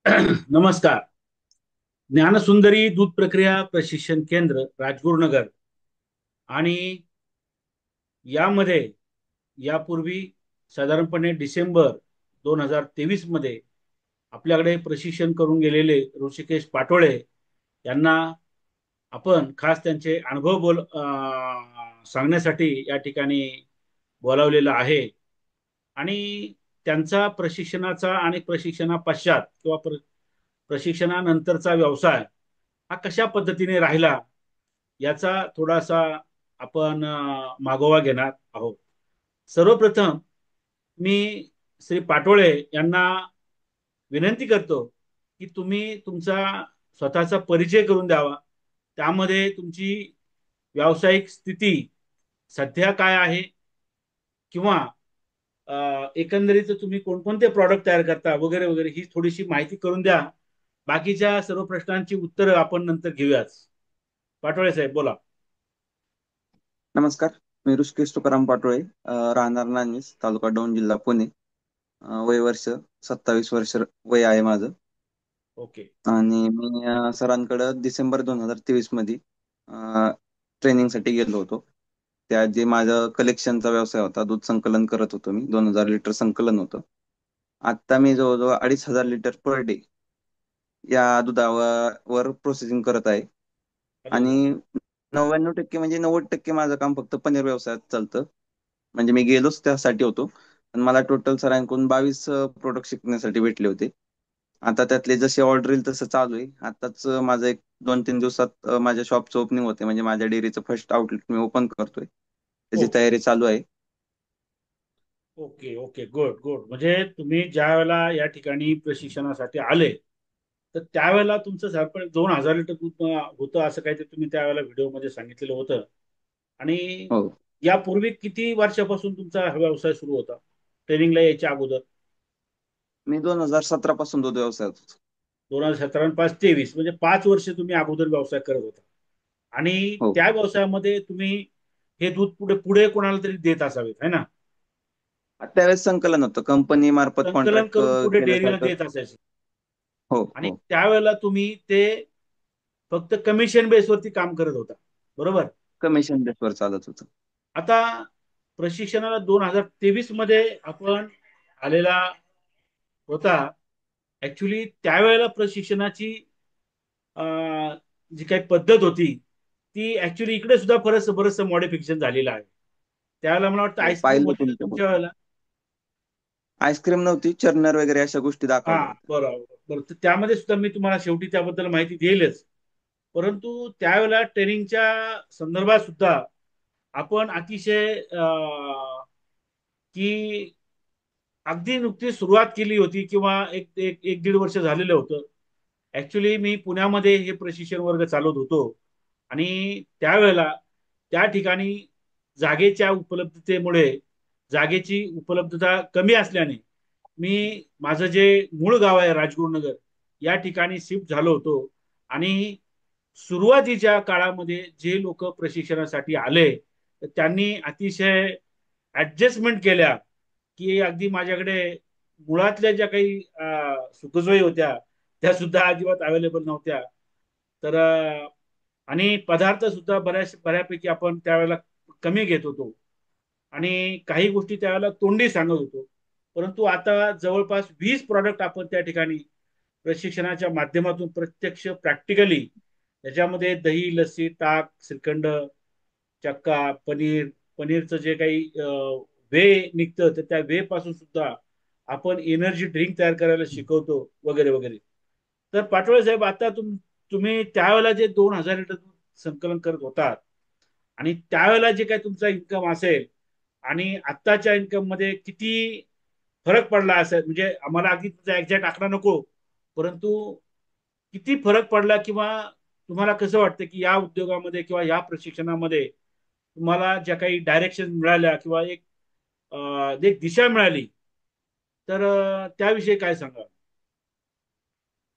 नमस्कार. ज्ञानसुंदरी दूध प्रक्रिया प्रशिक्षण केंद्र राजगुरुनगर आणि यामध्ये यापूर्वी साधारणपणे डिसेंबर 2023 मध्ये आपल्याकडे प्रशिक्षण करून गेलेले ऋषिकेश पाटोळे यांना आपण खास त्यांचे अनुभव सांगण्यासाठी या ठिकाणी बोलावलेलं आहे. आणि त्यांचा प्रशिक्षणाचा आणि प्रशिक्षणा पश्चात किंवा प्रशिक्षणानंतरचा व्यवसाय हा कशा पद्धतीने राहिला याचा थोडासा आपण मागोवा घेणार आहोत. सर्वप्रथम मी श्री पाटोळे यांना विनंती करतो की तुम्ही तुमचा स्वतःचा परिचय करून द्यावा. त्यामध्ये तुमची व्यावसायिक स्थिती सध्या काय आहे किंवा एकंदरीत तुम्ही कोणकोणते प्रॉडक्ट तयार करता वगैरे वगैरे ही थोडीशी माहिती करून द्या. बाकीच्या सर्व प्रश्नांची उत्तरं आपण नंतर घेऊयाच. पाटोळे साहेब बोला. नमस्कार. मी ऋषिकेश तुकाराम पाटोळे, राहणार नान्नीस, तालुका दौंड, जिल्हा पुणे. वय वर्ष 27 वर्ष वय आहे माझं. ओके. आणि मी सरांकडं डिसेंबर 2023 मध्ये ट्रेनिंगसाठी गेलो होतो. त्या जे माझं कलेक्शनचा व्यवसाय होता, दूध संकलन करत होतो मी. 2000 लिटर संकलन होतं. आता मी जवळजवळ 2500 लिटर पर डे या दुधावर प्रोसेसिंग करत आहे. अरे आणि 99% म्हणजे 90% माझं काम फक्त पनीर व्यवसायात चालतं. म्हणजे मी गेलोच त्यासाठी होतो. पण मला टोटल सरांकडून 22 प्रोडक्ट शिकण्यासाठी भेटले होते. आता त्यातले जसे ऑर्डर येईल तसं चालू आहे. आताच माझं एक 2-3 दिवसात माझ्या शॉपचं ओपनिंग होते. म्हणजे माझ्या डेअरीचं फर्स्ट आउटलेट मी ओपन करतोय. त्याची ओके तयारी चालू आहे. Okay okay good good. म्हणजे तुम्ही ज्या वेळेला या ठिकाणी प्रशिक्षणासाठी आले तर त्यावेळेला तुमचं साधारण 2000 लिटर दूध होतं असं काहीतरी तुम्ही त्यावेळेला व्हिडिओमध्ये सांगितलेलं होतं. आणि हो. यापूर्वी किती वर्षापासून तुमचा हा व्यवसाय सुरू होता ट्रेनिंगला यायच्या अगोदर? मी 2017 पासून दूध व्यवसायात होतो. 2017-5-23 म्हणजे 5 वर्ष तुम्ही अगोदर व्यवसाय करत होता. आणि हो. त्या व्यवसायामध्ये तुम्ही हे दूध पुढे पुढे कोणाला तरी देत असावेत है ना? त्यावेळेस संकलन होतं, कंपनी मार्फत संकलन कॉन्ट्रॅक्ट करून पुढे डेअरीला केल्यासारखं. देत असायचे. हो. आणि हो. त्यावेळेला तुम्ही ते फक्त कमिशन बेसवरती काम करत होता, बरोबर? कमिशन बेसवर चालत होतं. आता प्रशिक्षणाला 2023 मध्ये आपण आलेला होता. ऍक्च्युली त्यावेळेला प्रशिक्षणाची जी काही पद्धत होती ती ऍक्च्युली इकडे सुद्धा बरंचसं मॉडिफिकेशन झालेलं आहे. त्यावेळेला मला वाटतं हो, आईस्क्रीम पाहिलं होती ना तुमच्या. तुमच्या वेळेला? आईस्क्रीम नव्हती, चर्नर वगैरे अशा गोष्टी हा, दाखवल्या होत्या. बरोबर बरोबर. तर त्यामध्ये सुद्धा मी तुम्हाला शेवटी त्याबद्दल माहिती देईलच. परंतु त्यावेळेला ट्रेनिंगच्या संदर्भात सुद्धा आपण अतिशय की अगदी नुकतीच सुरुवात केली होती किंवा एक एक एक दीड वर्ष झालेलं होतं. ऍक्च्युली मी पुण्यामध्ये हे प्रशिक्षण वर्ग चालवत होतो. आणि त्यावेळेला त्या ठिकाणी जागेच्या उपलब्धतेमुळे जागेची उपलब्धता कमी असल्याने मी माझं जे मूळ गाव आहे राजगुरुनगर या ठिकाणी शिफ्ट झालो होतो. आणि सुरुवातीच्या काळामध्ये जे लोक प्रशिक्षणासाठी आले तर त्यांनी अतिशय ऍडजस्टमेंट केल्या की अगदी माझ्याकडे मुळातल्या ज्या काही सुखसोयी होत्या त्या सुद्धा अजिबात अवेलेबल नव्हत्या. तर आणि पदार्थ सुद्धा बऱ्यापैकी आपण त्यावेळेला कमी घेत होतो. आणि काही गोष्टी त्यावेळेला तोंडी सांगत होतो. परंतु आता जवळपास 20 प्रॉडक्ट आपण त्या ठिकाणी प्रशिक्षणाच्या माध्यमातून प्रत्यक्ष प्रॅक्टिकली त्याच्यामध्ये दही, लस्सी, ताक, श्रीखंड, चक्का, पनीर, पनीरचं जे काही वे निघतं तर त्या वे पासून सुद्धा आपण एनर्जी ड्रिंक तयार करायला शिकवतो वगैरे वगैरे. तर पाटोळे साहेब आता तुम्ही त्यावेळेला जे 2000 लिटर संकलन करत होतात आणि त्यावेळेला जे काही तुमचा इन्कम असेल आणि आत्ताच्या इन्कम मध्ये किती फरक पडला असेल, म्हणजे आम्हाला अगदी तुमचा एक्झॅक्ट आकडा नको, परंतु किती फरक पडला किंवा तुम्हाला कसं वाटतं की या उद्योगामध्ये किंवा या प्रशिक्षणामध्ये तुम्हाला ज्या काही डायरेक्शन मिळाल्या किंवा एक दिशा मिळाली तर त्याविषयी काय सांगा?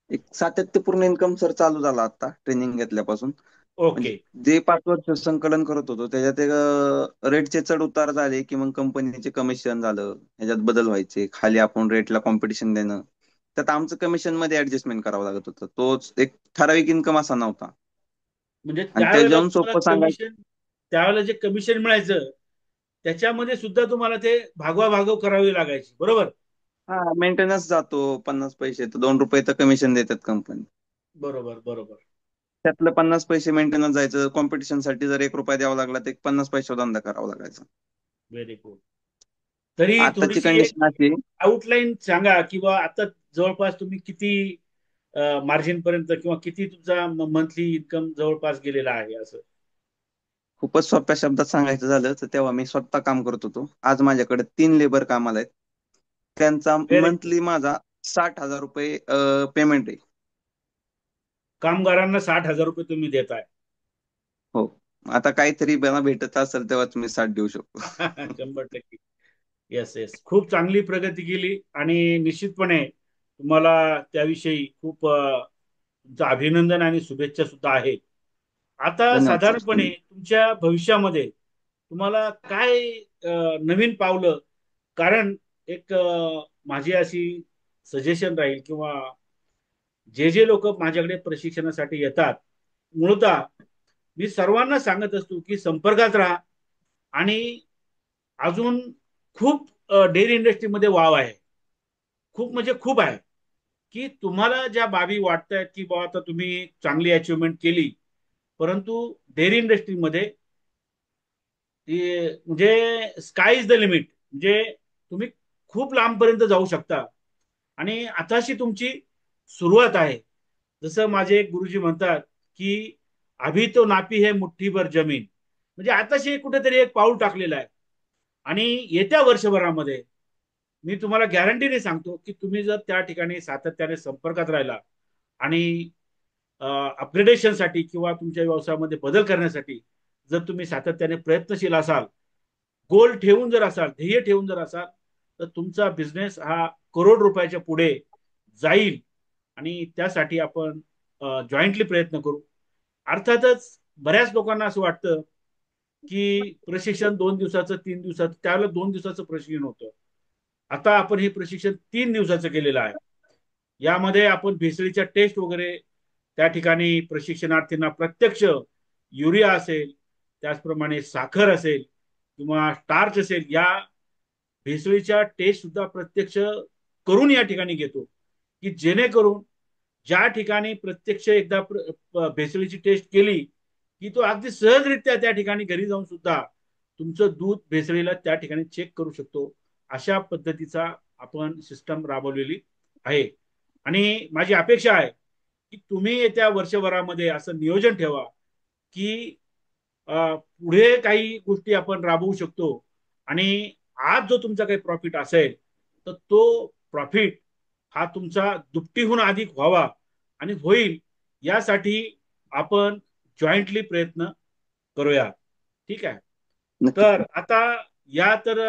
एक सातत्यपूर्ण इन्कम सर चालू झाला आता ट्रेनिंग घेतल्यापासून. म्हणजे ओके. जे 5 वर्ष संकलन करत होतो त्याच्यात एक रेटचे चढ उतार झाले की मग कंपनीचे कमिशन झालं, ह्याच्यात बदल व्हायचे, खाली आपण रेटला कॉम्पिटिशन देणं. त्यात आमचं कमिशन मध्ये ऍडजस्टमेंट करावं लागत होतं. तोच एक ठराविक इन्कम असा नव्हता. म्हणजे आणि त्यावेळेला त्याच्याहून तुम्हाला सोपं सांगायचं, कमिशन, त्यावेळेला जे कमिशन मिळायचं त्याच्यामध्ये सुद्धा तुम्हाला ते भागवाभागव करावी लागायची, बरोबर? हा मेंटेनन्स जातो 50 पैसे, तर 2 रुपये तर कमिशन देतात कंपनी. बरोबर बरोबर. त्यातलं 50 पैसे मेंटेनन्स जायचं. कॉम्पिटिशन साठी जर 1 रुपया द्यावा लागला तर एक 50 पैसे धंदा करावा लागायचा. Very good. तरी आताची थोडीशी एक कंडिशन अशी, आउटलाईन सांगा, किंवा आता जवळपास तुम्ही किती मार्जिन पर्यंत किंवा किती तुमचा मंथली इन्कम जवळपास गेलेला आहे असं? खूपच सोप्या शब्दात सांगायचं झालं तर तेव्हा मी स्वतः काम करत होतो. आज माझ्याकडे 3 लेबर कामाला आहेत. त्यांचा व्हेरी गुड. मंथली माझा 60,000 रुपये पेमेंट आहे. कामगारांना 60,000 रुपये तुम्ही देताय? हो. आता काहीतरी मला भेटत असेल तेव्हा तुम्ही 60 देऊ शकतो. 100%. येस येस, खूप चांगली प्रगती केली आणि निश्चितपणे तुम्हाला त्याविषयी खूप तुमचं अभिनंदन आणि शुभेच्छा सुद्धा आहेत. आता धन्यवाद सर. साधारणपणे तुमच्या भविष्यामध्ये तुम्हाला काय नवीन पावलं, कारण एक माझी अशी सजेशन राहील, किंवा जे जे लोक माझ्याकडे प्रशिक्षणासाठी येतात, मूळतः मी सर्वांना सांगत असतो की संपर्कात राहा. आणि अजून खूप डेअरी इंडस्ट्रीमध्ये वाव आहे, खूप म्हणजे खूप आहे. की तुम्हाला ज्या बाबी वाटतायत की बाबा आता तुम्ही चांगली अचिव्हमेंट केली, परंतु डेअरी इंडस्ट्रीमध्ये म्हणजे स्काय इज द लिमिट, म्हणजे तुम्ही खूप लांबपर्यंत जाऊ शकता. आणि आताशी तुमची सुरुवात आहे. जसं माझे एक गुरुजी म्हणतात की अभी तो नापी है मुठ्ठी भर जमीन, म्हणजे आताशी कुठेतरी एक पाऊल टाकलेलं आहे. आणि येत्या वर्षभरामध्ये मी तुम्हाला गॅरंटीने सांगतो की तुम्ही जर त्या ठिकाणी सातत्याने संपर्कात राहिला आणि अपग्रेडेशनसाठी किंवा तुमच्या व्यवसायामध्ये बदल करण्यासाठी जर तुम्ही सातत्याने प्रयत्नशील असाल, गोल ठेवून जर असाल, ध्येय ठेवून जर असाल, तर तुमचा बिझनेस हा करोड रुपयाच्या पुढे जाईल. आणि त्यासाठी आपण जॉईंटली प्रयत्न करू. अर्थातच बऱ्याच लोकांना असं वाटतं की प्रशिक्षण 2 दिवसाचं, 3 दिवसाचं, त्यावेळेला 2 दिवसाचं प्रशिक्षण होतं. आता आपण हे प्रशिक्षण 3 दिवसाचं केलेलं आहे. यामध्ये आपण भेसळीच्या टेस्ट वगैरे त्या ठिकाणी प्रशिक्षणार्थींना प्रत्यक्ष युरिया असेल, त्याचप्रमाणे साखर असेल किंवा स्टार्च असेल, या भेसळीच्या टेस्ट सुद्धा प्रत्यक्ष करून या ठिकाणी घेतो. की जेणेकरून ज्या ठिकाणी प्रत्यक्ष एकदा भेसळीची टेस्ट केली की तो अगदी सहजरित्या त्या ठिकाणी घरी जाऊन सुद्धा तुमचं दूध भेसळीला त्या ठिकाणी चेक करू शकतो. अशा पद्धतीचा आपण सिस्टम राबवलेली आहे. आणि माझी अपेक्षा आहे की तुम्ही येत्या वर्षभरामध्ये असं नियोजन ठेवा की पुढे काही गोष्टी आपण राबवू शकतो. आणि आज जो तुमचा काही प्रॉफिट असेल, तर तो प्रॉफिट हा तुमचा दुपटीहून अधिक व्हावा आणि होईल, यासाठी आपण जॉईंटली प्रयत्न करूया. ठीक आहे. तर नक्की. आता या तर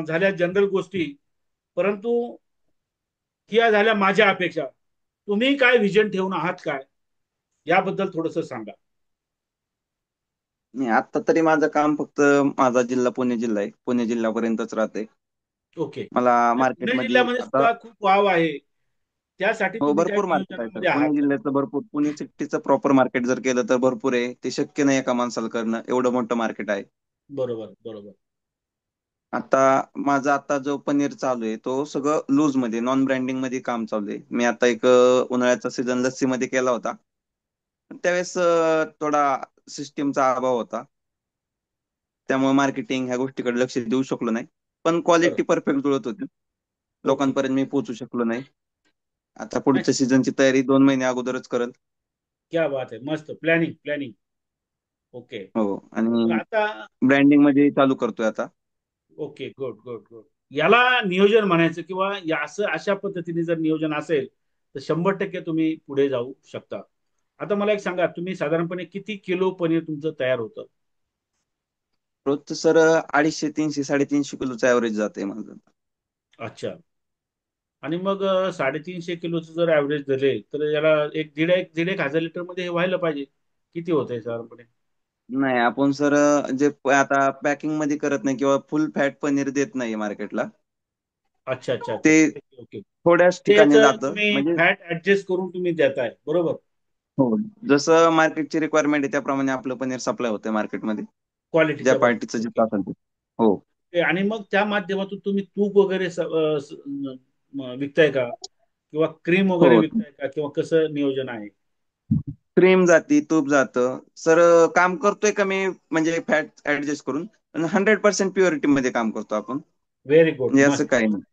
झाल्या जनरल गोष्टी, परंतु या झाल्या माझ्या अपेक्षा. तुम्ही काय विजन ठेवून आहात काय, याबद्दल थोडस सांगा. नाही, आता तरी माझं काम फक्त, माझा जिल्हा पुणे जिल्हा आहे, पुणे जिल्ह्यापर्यंतच राहते. ओके. मला पुणे मार्केटमध्ये जिल्ह्यामध्ये आता, सुद्धा खूप वाव आहे, त्यासाठी हो तुम्ही काही भरपूर मार्केट आहे सर. नियोजनामध्ये आहात पुणे का? जिल्ह्यातलं भरपूर, पुणे सिटीचं प्रॉपर मार्केट जर केलं तर भरपूर आहे. ते शक्य नाही एका माणसाला करणं, एवढं मोठं मार्केट आहे. बरोबर बरोबर. आता माझा आता जो पनीर चालू आहे तो सगळं लूज मध्ये, नॉन ब्रँडिंग मध्ये काम चालू आहे. मी आता एक उन्हाळ्याचा सीझन लस्सी मध्ये केला होता. पण त्यावेळेस थोडा सिस्टीमचा अभाव होता, त्यामुळे मार्केटिंग ह्या गोष्टीकडे लक्ष देऊ शकलो नाही. पण बरोबर. क्वालिटी परफेक्ट जुळत होती. ओके. लोकांपर्यंत मी पोहोचू शकलो नाही. आता नाही, पुढच्या सीझनची तयारी 2 महिने अगोदरच करल. क्या बात आहे, मस्त प्लॅनिंग प्लॅनिंग. ओके. हो. मग आणि आता ब्रँडिंग मध्ये चालू करतोय आता. Okay, good good good. याला नियोजन म्हणायचं, किंवा या असं अशा पद्धतीने जर नियोजन असेल तर 100% तुम्ही पुढे जाऊ शकता. आता मला एक सांगा, तुम्ही साधारणपणे किती किलो पनीर तुमचं तयार होतं? रोजचं सर 250, 300, 350 किलोचं ऍव्हरेज जाते माझं. अच्छा. आणि मग 350 किलोचं जर ऍव्हरेज दिले तर याला एक दीड एक हजार लिटर मध्ये हे व्हायला पाहिजे. किती होतंय साधारणपणे? नाही, आपण सर जे आता पॅकिंग मध्ये करत नाही किंवा फुल फॅट पनीर देत नाही मार्केटला. अच्छा अच्छा अच्छा. ते ओके ओके. थोड्याच ते ठिकाणी याचं जातं तुम्ही म्हणजे. फॅट ऍडजस्ट करून तुम्ही देताय बरोबर. हो, जसं मार्केटची रिक्वायरमेंट आहे त्याप्रमाणे आपलं पनीर सप्लाय होतं मार्केटमध्ये, ज्या क्वालिटीच्या पार्टीचं बाबतीत. ओके. जिथं असेल ते. हो. आणि मग त्या माध्यमातून तुम्ही तूप वगैरे विकताय का, किंवा क्रीम वगैरे हो, विकताय का, किंवा कसं नियोजन आहे? क्रीम जाती, तूप जातं सर. काम करतोय कमी म्हणजे फॅट ऍडजस्ट करून, पण 100% प्युरिटी मध्ये काम करतो आपण. व्हेरी गुड, म्हणजे असं मस्त काही मस्त. नाही.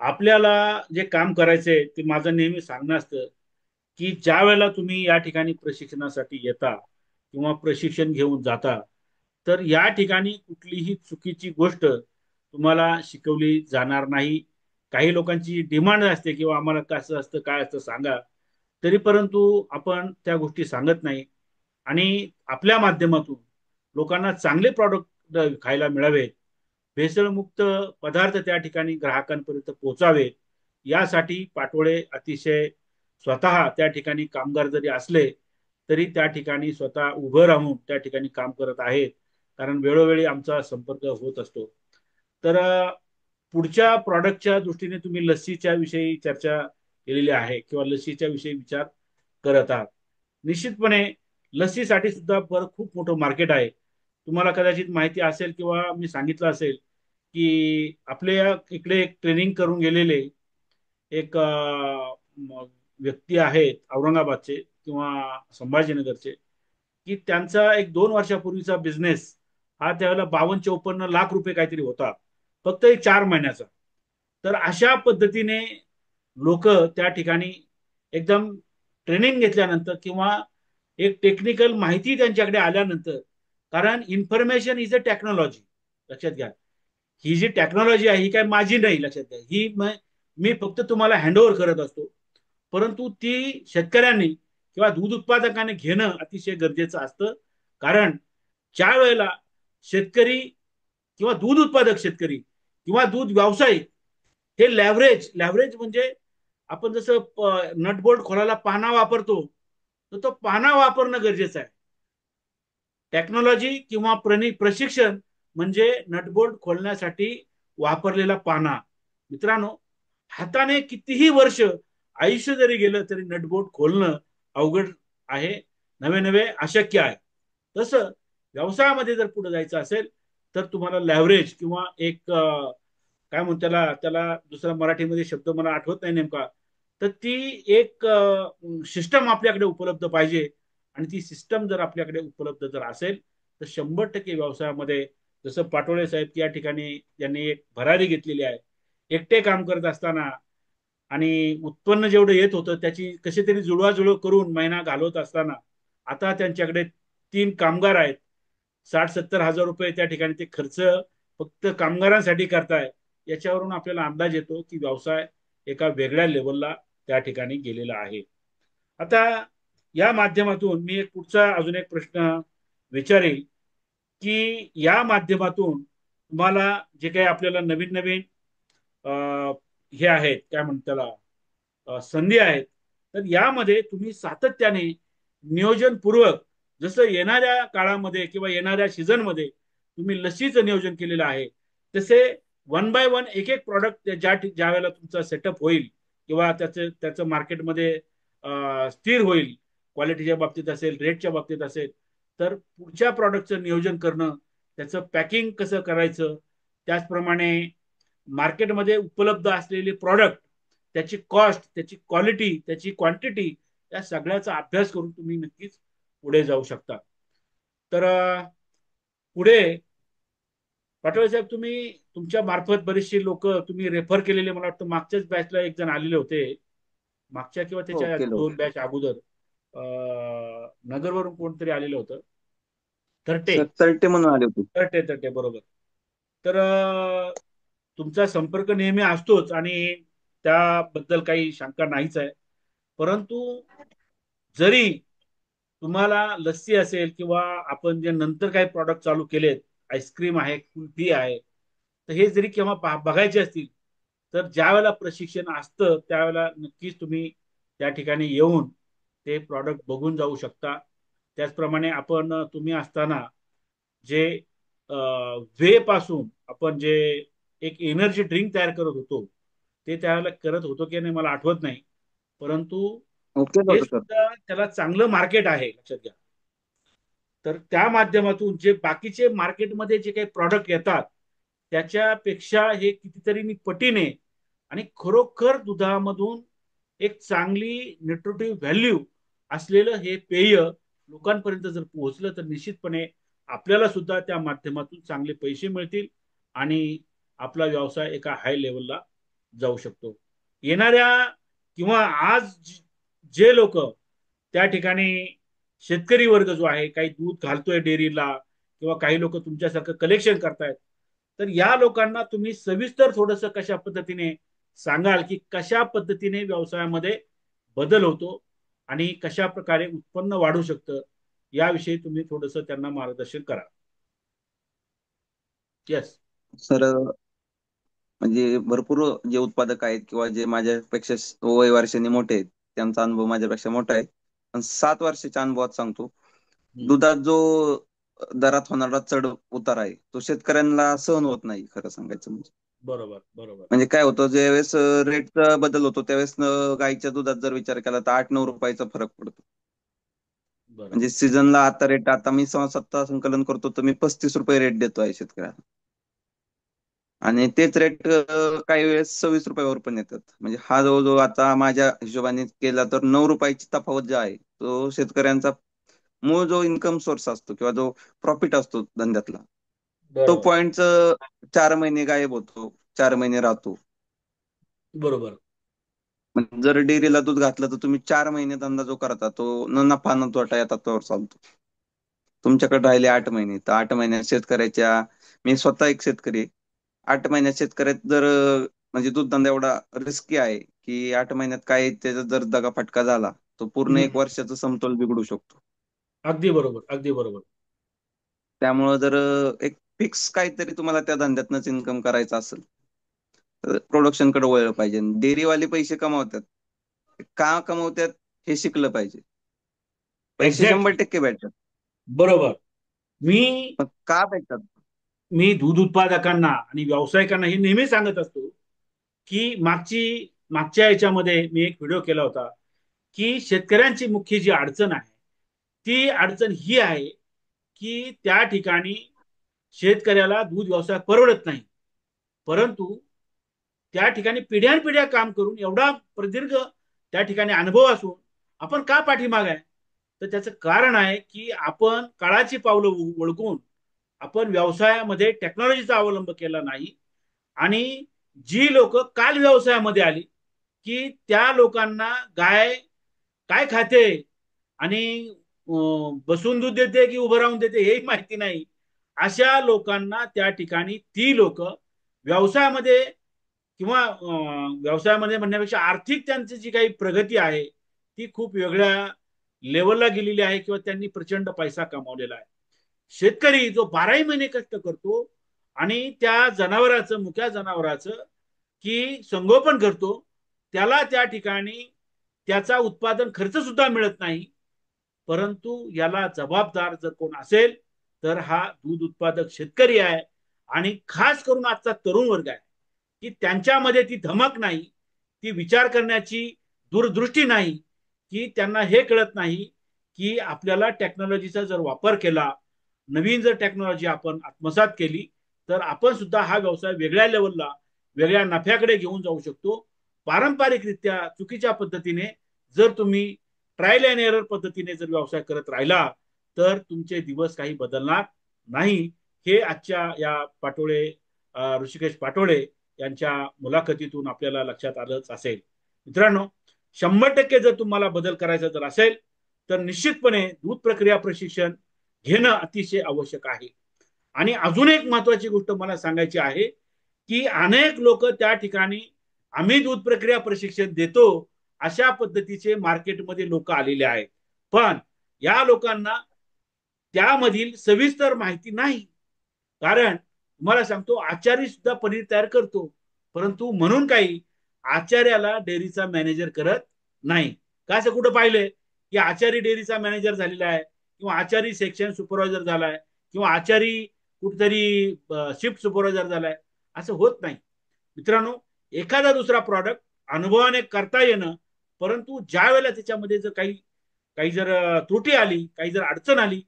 आपल्याला जे काम करायचंय ते माझं नेहमी सांगणं असतं की ज्या वेळेला तुम्ही या ठिकाणी प्रशिक्षणासाठी येता किंवा प्रशिक्षण घेऊन जाता, तर या ठिकाणी कुठलीही चुकीची गोष्ट तुम्हाला शिकवली जाणार नाही. काही लोकांची डिमांड असते किंवा आम्हाला कसं असतं काय असतं सांगा, तरी परंतु आपण त्या गोष्टी सांगत नाही. आणि आपल्या माध्यमातून लोकांना चांगले प्रॉडक्ट खायला मिळावेत, भेसळमुक्त पदार्थ त्या ठिकाणी ग्राहकांपर्यंत पोहोचावेत, यासाठी पाटोळे अतिशय स्वतः त्या ठिकाणी कामगार जरी असले तरी त्या ठिकाणी स्वतः उभं राहून त्या ठिकाणी काम करत आहेत. कारण वेळोवेळी आमचा संपर्क होत असतो. तर पुढच्या प्रॉडक्टच्या दृष्टीने तुम्ही लस्सीच्या विषयी चर्चा केलेली आहे किंवा लस्सीच्या विषयी विचार करत आहात. निश्चितपणे लस्सीसाठी सुद्धा खूप मोठं मार्केट आहे. तुम्हाला कदाचित माहिती असेल किंवा मी सांगितलं असेल की आपल्या इकडे एक ट्रेनिंग करून गेलेले एक व्यक्ती आहेत औरंगाबादचे किंवा संभाजीनगरचे, की त्यांचा एक 2 वर्षापूर्वीचा बिझनेस हा त्यावेळेला 52-54 लाख रुपये काहीतरी होता, फक्त एक 4 महिन्याचा. तर अशा पद्धतीने लोक त्या ठिकाणी एकदम ट्रेनिंग घेतल्यानंतर किंवा एक टेक्निकल माहिती त्यांच्याकडे आल्यानंतर, कारण इन्फॉर्मेशन इज अ टेक्नॉलॉजी, लक्षात घ्या. ही जी टेक्नॉलॉजी आहे ही काय माझी नाही, लक्षात घ्या. ही मी फक्त तुम्हाला हँडओव्हर करत असतो, परंतु ती शेतकऱ्यांनी किंवा दूध उत्पादकाने घेणं अतिशय गरजेचं असतं. कारण ज्या वेळेला शेतकरी किंवा दूध उत्पादक शेतकरी किंवा दूध व्यावसायिक हे लॅव्हरेज लॅव्हरेज म्हणजे आपण जसं नटबोल्ट खोलाला पाना वापरतो, तर तो पाना वापरणं गरजेचं आहे. टेक्नॉलॉजी किंवा प्रशिक्षण म्हणजे नटबोल्ट खोलण्यासाठी वापरलेला पाना. मित्रांनो, हाताने कितीही वर्ष आयुष्य जरी गेलं तरी नटबोल्ट खोलणं अवघड आहे, नवे नवे अशक्य आहे. तसं व्यवसायामध्ये जर पुढे जायचं असेल तर तुम्हाला लॅव्हरेज किंवा एक काय म्हणतो त्याला त्याला दुसरा मराठीमध्ये शब्द मला आठवत नाही नेमका, तर ती एक सिस्टम आपल्याकडे उपलब्ध पाहिजे. आणि ती सिस्टम जर आपल्याकडे उपलब्ध जर असेल तर 100% व्यवसायामध्ये, जसं पाटोळे साहेब या ठिकाणी यांनी एक भरारी घेतलेली आहे, एकटे काम करत असताना आणि उत्पन्न जेवढं येत होतं त्याची कशी तरी जुळवाजुळव करून महिना घालवत असताना आता त्यांच्याकडे 3 कामगार आहेत. 60-70 हजार रुपये त्या ठिकाणी ते खर्च फक्त कामगारांसाठी करताय. याच्यावरून आपल्याला अंदाज येतो की व्यवसाय एका वेगळ्या लेवलला त्या ठिकाणी गेलेला आहे. आता या माध्यमातून मी एक पुढचा अजून एक प्रश्न विचारेल की या माध्यमातून तुम्हाला जे काही आपल्याला नवीन नवीन हे आहेत काय म्हणतात त्याला संधी आहेत, तर यामध्ये तुम्ही सातत्याने नियोजनपूर्वक, जसं येणाऱ्या काळामध्ये किंवा येणाऱ्या सीझनमध्ये तुम्ही लसीचं नियोजन केलेलं आहे, तसे 1 बाय 1 एक एक प्रॉडक्ट ज्या वेळेला तुमचा सेटअप होईल किंवा त्याचं मार्केटमध्ये स्थिर होईल, क्वालिटीच्या बाबतीत असेल, रेटच्या बाबतीत असेल, तर पुढच्या प्रॉडक्टचं नियोजन करणं, त्याचं पॅकिंग कसं करायचं, त्याचप्रमाणे मार्केटमध्ये उपलब्ध असलेले प्रॉडक्ट, त्याची कॉस्ट, त्याची क्वालिटी, त्याची क्वांटिटी, या सगळ्याचा अभ्यास करून तुम्ही नक्कीच पुढे जाऊ शकता. तर पुढे पाटोळे साहेब, तुम्ही तुमच्या मार्फत बरेचसे लोक तुम्ही रेफर केलेले, मला वाटतं मागच्याच बॅचला एक जण आलेले होते, मागच्या किंवा हो, त्याच्या केलं होतं. 2 बॅच अगोदर नगरवरून कोणतरी आलेलं होतं, थर्टे. सर तर्टे म्हणून आले होते. थर्टे थर्टे बरोबर. तर तुमचा संपर्क नेहमी असतोच आणि त्याबद्दल काही शंका नाहीच आहे. परंतु जरी तुम्हाला लस्सी असेल किंवा आपण जे नंतर काही प्रॉडक्ट चालू केलेत, आईस्क्रीम आहे, कुल्फी आहे, तर हे जरी केव्हा बघायचे असतील तर ज्या वेळेला प्रशिक्षण असतं त्यावेळेला नक्कीच तुम्ही त्या ठिकाणी येऊन ते प्रॉडक्ट बघून जाऊ शकता. त्याचप्रमाणे आपण तुम्ही असताना जे वे पासून आपण जे एक एनर्जी ड्रिंक तयार करत होतो, ते त्याला करत होतो की नाही मला आठवत नाही, परंतु ओके ते होतं सर. सुद्धा त्याला चांगलं मार्केट आहे, लक्षात घ्या. तर त्या माध्यमातून जे बाकीचे मार्केटमध्ये जे काही प्रॉडक्ट येतात त्याच्यापेक्षा हे कितीतरी मी पटीने आणि खरोखर दुधामधून एक चांगली न्यूट्रिटिव्ह व्हॅल्यू असलेलं हे पेय लोकांपर्यंत जर पोहोचलं तर निश्चितपणे आपल्याला सुद्धा त्या माध्यमातून चांगले पैसे मिळतील आणि आपला व्यवसाय एका हाय लेवलला जाऊ शकतो. येणाऱ्या किंवा आज जे लोक त्या ठिकाणी शेतकरी वर्ग जो आहे, काही दूध घालतोय डेअरीला किंवा काही लोक तुमच्यासारखं कलेक्शन करतायत, तर या लोकांना तुम्ही सविस्तर थोडस कशा पद्धतीने सांगाल की कशा पद्धतीने व्यवसायामध्ये बदल होतो आणि कशा प्रकारे उत्पन्न वाढू शकतं, याविषयी तुम्ही थोडस त्यांना मार्गदर्शन करा. येस. सर म्हणजे भरपूर जे उत्पादक आहेत किंवा जे माझ्यापेक्षा वय वर्षांनी मोठे आहेत, त्यांचा अनुभव माझ्यापेक्षा मोठा आहे. पण 7 वर्षाच्या अनुभवात सांगतो, दुधात जो दरात होणारा चढ उतार आहे तो शेतकऱ्यांना सहन होत नाही, खरं सांगायचं म्हणजे. बरोबर बरोबर. म्हणजे काय होतं, ज्यावेळेस रेटचा बदल होतो त्यावेळेस गाईच्या दुधात जर विचार केला तर 8-9 रुपयाचा फरक पडतो. म्हणजे बरोबर. सीझनला आता रेट, आता मी सत्ता संकलन करतो तर मी 35 रुपये रेट देतो आहे शेतकऱ्याला. आणि तेच रेट काही वेळेस 26 रुपयावर पण येतात. म्हणजे हा जवळजवळ आता माझ्या हिशोबाने केला तर 9 रुपयाची तफावत जी आहे, तो शेतकऱ्यांचा मूळ जो इन्कम सोर्स असतो किंवा जो प्रॉफिट असतो धंद्यातला, तो बरोबर. पॉइंट 4 महिने गायब होतो, 4 महिने राहतो. बरोबर. म्हणजे जर डेअरीला दूध घातलं तर तुम्ही 4 महिने धंदा जो करता तो न नफा न तोटा या तत्वावर चालतो. तुमच्याकडे राहिले 8 महिने, तर 8 महिन्यात शेतकऱ्याच्या, मी स्वतः एक शेतकरी आहे. 8 महिन्यात शेतकऱ्यात जर म्हणजे दूध धंदा एवढा रिस्की आहे की 8 महिन्यात काय त्याचा जर दगाफटका झाला तो पूर्ण हम्म. 1 वर्षाचा समतोल बिघडू शकतो. अगदी बरोबर, अगदी बरोबर. त्यामुळं जर एक फिक्स काहीतरी तुम्हाला त्या धंद्यातनच इन्कम करायचं असेल तर प्रोडक्शन कडे वळलं पाहिजे. डेअरीवाले पैसे कमावतात, का कमवतात हे शिकलं पाहिजे. पैसे एक्झॅक्टली. 100% भेटतात, बरोबर. मी पण का भेटतात? मी दूध उत्पादकांना आणि व्यावसायिकांना हे नेहमी सांगत असतो की मागच्या याच्यामध्ये मी एक व्हिडिओ केला होता की शेतकऱ्यांची मुख्य जी अडचण आहे ती अडचण ही आहे की त्या ठिकाणी शेतकऱ्याला दूध व्यवसाय परवडत नाही, परंतु त्या ठिकाणी पिढ्यानपिढ्या काम करून एवढा प्रदीर्घ त्या ठिकाणी अनुभव असून आपण का पाठीमाग आहे. तर त्याचं कारण आहे की आपण काळाची पावलं ओळखून आपण व्यवसायामध्ये टेक्नॉलॉजीचा अवलंब केला नाही आणि जी लोक काल व्यवसायामध्ये आली की त्या लोकांना गाय काय खाते आणि बसून दूध देते की उभं राहून देते हेही माहिती नाही, अशा लोकांना त्या ठिकाणी ती लोक व्यवसायामध्ये किंवा व्यवसायामध्ये म्हणण्यापेक्षा आर्थिक त्यांची जी काही प्रगती आहे ती खूप वेगळ्या लेवलला गेलेली आहे किंवा त्यांनी प्रचंड पैसा कमावलेला आहे. शेतकरी जो 12ही महिने कष्ट करतो आणि त्या जनावराचं, मुक्या जनावराचं की संगोपन करतो, त्याला त्या ठिकाणी त्याचा उत्पादन खर्च सुद्धा मिळत नाही, परंतु याला जबाबदार जर कोण असेल तर हा दूध उत्पादक शेतकरी आहे. आणि खास करून आजचा तरुण वर्ग आहे की त्यांच्यामध्ये ती धमक नाही, ती विचार करण्याची दूरदृष्टी नाही, की त्यांना हे कळत नाही की आपल्याला टेक्नॉलॉजीचा जर वापर केला, नवीन जर टेक्नॉलॉजी आपण आत्मसात केली तर आपण सुद्धा हा व्यवसाय वेगळ्या लेवलला, वेगळ्या नफ्याकडे घेऊन जाऊ शकतो. पारंपरिकरित्या चुकीच्या पद्धतीने जर तुम्ही ट्रायल अँड एरर पद्धतीने जर व्यवसाय करत राहिला तर तुमचे दिवस काही बदलणार नाही. हे आजच्या या पाटोळे, ऋषिकेश पाटोळे यांच्या मुलाखतीतून आपल्याला लक्षात आलंच असेल. मित्रांनो, 100% जर तुम्हाला बदल करायचा जर असेल तर निश्चितपणे दूध प्रक्रिया प्रशिक्षण घेणं अतिशय आवश्यक आहे. आणि अजून एक महत्वाची गोष्ट मला सांगायची आहे की अनेक लोक त्या ठिकाणी आम्ही दूध प्रक्रिया प्रशिक्षण देतो अशा पद्धतीचे मार्केटमध्ये लोक आलेले आहेत, पण या लोकांना त्यामधील सविस्तर माहिती नाही. कारण तुम्हाला सांगतो, आचारी सुद्धा पनीर तयार करतो, परंतु म्हणून काही आचार्याला डेअरीचा मॅनेजर करत नाही. का असं कुठं पाहिलंय की आचारी डेअरीचा मॅनेजर झालेला आहे किंवा आचारी सेक्शन सुपरवायझर झालाय किंवा आचारी कुठेतरी शिफ्ट सुपरवायझर झालाय, असं होत नाही. मित्रांनो, एखादा दुसरा प्रॉडक्ट अनुभवाने करता येणं, परंतु ज्या वेळेला त्याच्यामध्ये जर काही काही जर त्रुटी आली, काही जर अडचण आली,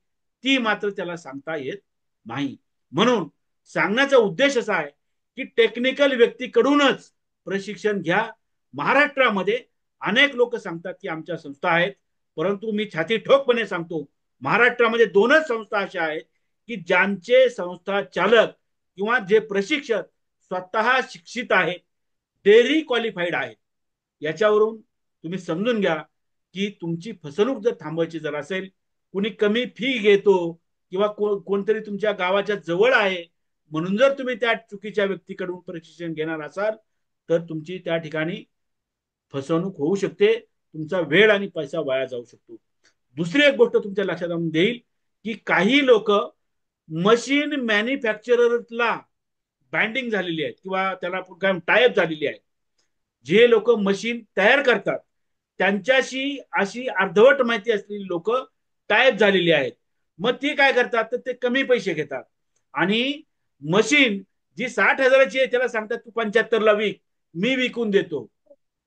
ती मात्र त्याला सांगता येत नाही. म्हणून सांगण्याचा उद्देश असा आहे की टेक्निकल व्यक्तीकडूनच प्रशिक्षण घ्या. महाराष्ट्रामध्ये अनेक लोक सांगतात की आमच्या संस्था आहेत, परंतु मी छाती ठोकपणे सांगतो, महाराष्ट्रामध्ये दोनच संस्था अशा आहेत की ज्यांचे संस्था चालक किंवा जे प्रशिक्षक स्वतः शिक्षित आहेत, डेअरी क्वालिफाईड आहेत. याच्यावरून तुम्ही समजून घ्या की तुमची फसवणूक जर थांबवायची जर असेल, कुणी कमी फी घेतो किंवा कोणतरी तुमच्या गावाच्या जवळ आहे म्हणून जर तुम्ही त्या चुकीच्या व्यक्तीकडून प्रशिक्षण घेणार असाल, तर तुमची त्या ठिकाणी फसवणूक होऊ शकते, तुमचा वेळ आणि पैसा वाया जाऊ शकतो. दुसरी एक गोष्ट तुमच्या लक्षात आणून देईल की काही लोक मशीन मॅन्युफॅक्चररला बँडिंग झालेली आहेत किंवा त्याला काय टायप झालेली आहे. जे लोक मशीन तयार करतात त्यांच्याशी अशी अर्धवट माहिती असलेली लोक टायप झालेली आहेत. मग ते काय करतात, तर ते कमी पैसे घेतात आणि मशीन जी 60,000ची आहे त्याला सांगतात तू 75ला विक, मी विकून देतो.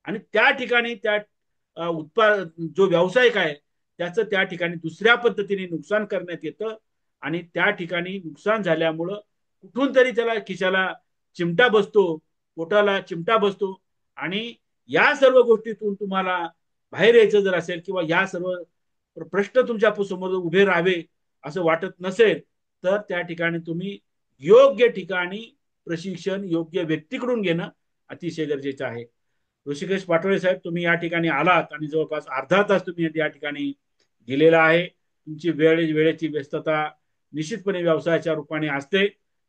आणि त्या ठिकाणी त्या जो व्यावसायिक आहे त्याचं त्या ठिकाणी दुसऱ्या पद्धतीने नुकसान करण्यात येतं आणि त्या ठिकाणी नुकसान झाल्यामुळं कुठून तरी त्याला खिशाला चिमटा बसतो, पोटाला चिमटा बसतो. आणि या सर्व गोष्टीतून तुम्हाला बाहेर यायचं जर असेल किंवा या सर्व प्रश्न तुमच्या समोर उभे राहावे असं वाटत नसेल, तर त्या ठिकाणी तुम्ही योग्य ठिकाणी प्रशिक्षण योग्य व्यक्तीकडून घेणं अतिशय गरजेचं आहे. ऋषिकेश पाटोळे साहेब, तुम्ही या ठिकाणी आलात आणि जवळपास अर्धा तास तुम्ही या ठिकाणी दिलेला आहे. तुमची वेळेची व्यस्तता निश्चितपणे व्यवसायाच्या रूपाने असते.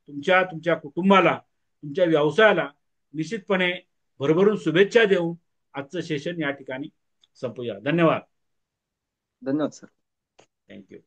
तुमच्या कुटुंबाला, तुमच्या व्यवसायाला निश्चितपणे भरभरून शुभेच्छा देऊन आजचं सेशन या ठिकाणी संपूया. धन्यवाद. धन्यवाद सर. थँक्यू.